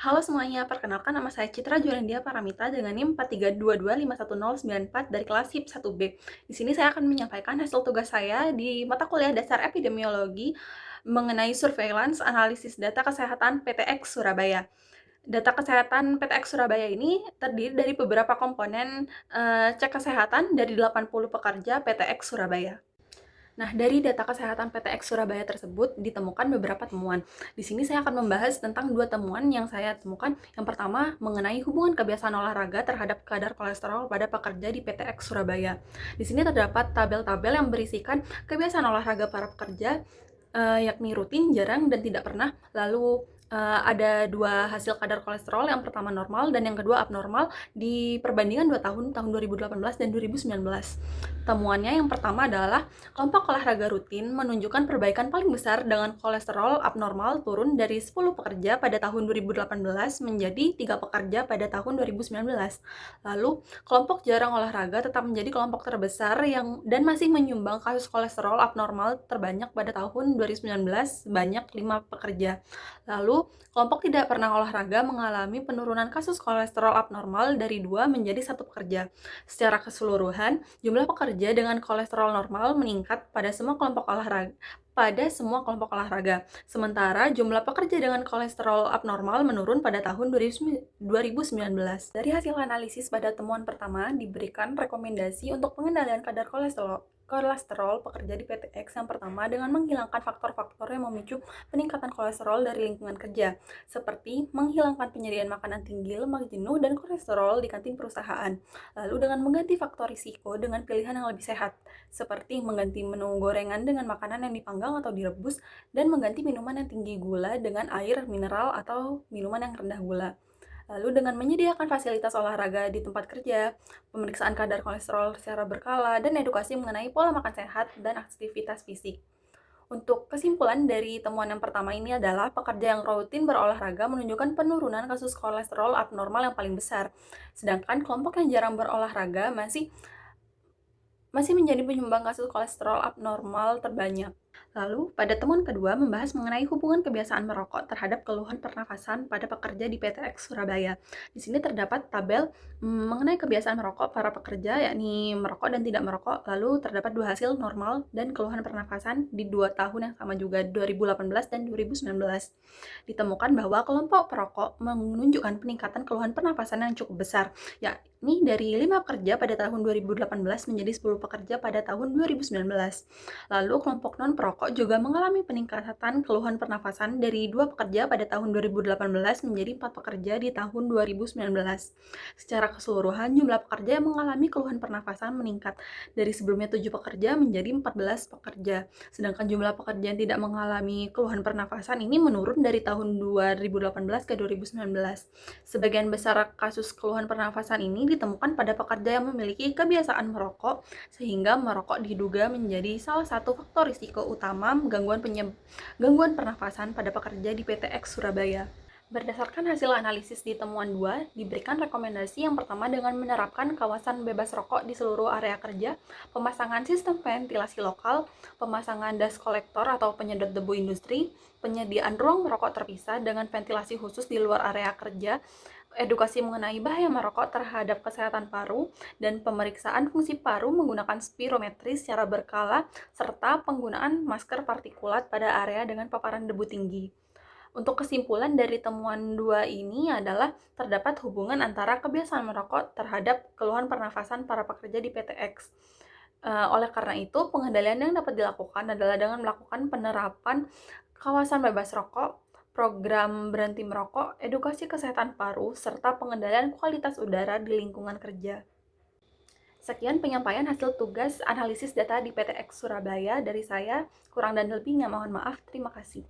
Halo semuanya, perkenalkan nama saya Citra Jurandia Paramita dengan NIM 4322511094 dari kelas HIP 1B. Di sini saya akan menyampaikan hasil tugas saya di mata kuliah dasar epidemiologi mengenai surveillance analisis data kesehatan PTX Surabaya. Data kesehatan PTX Surabaya ini terdiri dari beberapa komponen cek kesehatan dari 80 pekerja PTX Surabaya. Nah, dari data kesehatan PTX Surabaya tersebut ditemukan beberapa temuan. Di sini saya akan membahas tentang dua temuan yang saya temukan. Yang pertama, mengenai hubungan kebiasaan olahraga terhadap kadar kolesterol pada pekerja di PTX Surabaya. Di sini terdapat tabel-tabel yang berisikan kebiasaan olahraga para pekerja, yakni rutin, jarang, dan tidak pernah. Lalu ada dua hasil kadar kolesterol, yang pertama normal dan yang kedua abnormal di perbandingan 2 tahun 2018 dan 2019. Temuannya yang pertama adalah kelompok olahraga rutin menunjukkan perbaikan paling besar dengan kolesterol abnormal turun dari 10 pekerja pada tahun 2018 menjadi 3 pekerja pada tahun 2019. Lalu, kelompok jarang olahraga tetap menjadi kelompok terbesar dan masih menyumbang kasus kolesterol abnormal terbanyak pada tahun 2019 sebanyak 5 pekerja. Lalu, kelompok tidak pernah olahraga mengalami penurunan kasus kolesterol abnormal dari 2 menjadi 1 pekerja. Secara keseluruhan, jumlah pekerja dengan kolesterol normal meningkat pada semua kelompok olahraga. Sementara jumlah pekerja dengan kolesterol abnormal menurun pada tahun 2019. Dari hasil analisis pada temuan pertama, diberikan rekomendasi untuk pengendalian kadar kolesterol pekerja di PTX yang pertama dengan menghilangkan faktor-faktor yang memicu peningkatan kolesterol dari lingkungan kerja, seperti menghilangkan penyediaan makanan tinggi, lemak jenuh, dan kolesterol di kantin perusahaan. Lalu dengan mengganti faktor risiko dengan pilihan yang lebih sehat, seperti mengganti menu gorengan dengan makanan yang dipanggang atau direbus, dan mengganti minuman yang tinggi gula dengan air mineral atau minuman yang rendah gula. Lalu dengan menyediakan fasilitas olahraga di tempat kerja, pemeriksaan kadar kolesterol secara berkala, dan edukasi mengenai pola makan sehat dan aktivitas fisik. Untuk kesimpulan dari temuan yang pertama ini adalah pekerja yang rutin berolahraga menunjukkan penurunan kasus kolesterol abnormal yang paling besar. Sedangkan kelompok yang jarang berolahraga masih menjadi penyumbang kasus kolesterol abnormal terbanyak. Lalu, pada temuan kedua membahas mengenai hubungan kebiasaan merokok terhadap keluhan pernafasan pada pekerja di PTX Surabaya. Di sini terdapat tabel mengenai kebiasaan merokok para pekerja, yakni merokok dan tidak merokok. Lalu terdapat dua hasil normal dan keluhan pernafasan di 2 tahun yang sama juga, 2018 dan 2019. Ditemukan bahwa kelompok perokok menunjukkan peningkatan keluhan pernafasan yang cukup besar, yakni dari 5 pekerja pada tahun 2018 menjadi 10 pekerja pada tahun 2019. Lalu kelompok non-perokok juga mengalami peningkatan keluhan pernafasan dari 2 pekerja pada tahun 2018 menjadi 4 pekerja di tahun 2019. Secara keseluruhan, jumlah pekerja yang mengalami keluhan pernafasan meningkat dari sebelumnya 7 pekerja menjadi 14 pekerja. Sedangkan jumlah pekerja yang tidak mengalami keluhan pernafasan ini menurun dari tahun 2018 ke 2019. Sebagian besar kasus keluhan pernafasan ini ditemukan pada pekerja yang memiliki kebiasaan merokok, sehingga merokok diduga menjadi salah satu faktor risiko utama gangguan pernafasan pada pekerja di PTX Surabaya. Berdasarkan hasil analisis di temuan 2, diberikan rekomendasi yang pertama dengan menerapkan kawasan bebas rokok di seluruh area kerja, pemasangan sistem ventilasi lokal, pemasangan dust collector atau penyedot debu industri, penyediaan ruang merokok terpisah dengan ventilasi khusus di luar area kerja, edukasi mengenai bahaya merokok terhadap kesehatan paru, dan pemeriksaan fungsi paru menggunakan spirometri secara berkala, serta penggunaan masker partikulat pada area dengan paparan debu tinggi. Untuk kesimpulan dari temuan 2 ini adalah terdapat hubungan antara kebiasaan merokok terhadap keluhan pernafasan para pekerja di PTX. Oleh karena itu, pengendalian yang dapat dilakukan adalah dengan melakukan penerapan kawasan bebas rokok, program berhenti merokok, edukasi kesehatan paru, serta pengendalian kualitas udara di lingkungan kerja. Sekian penyampaian hasil tugas analisis data di PTX Surabaya dari saya. Kurang dan lebihnya mohon maaf. Terima kasih.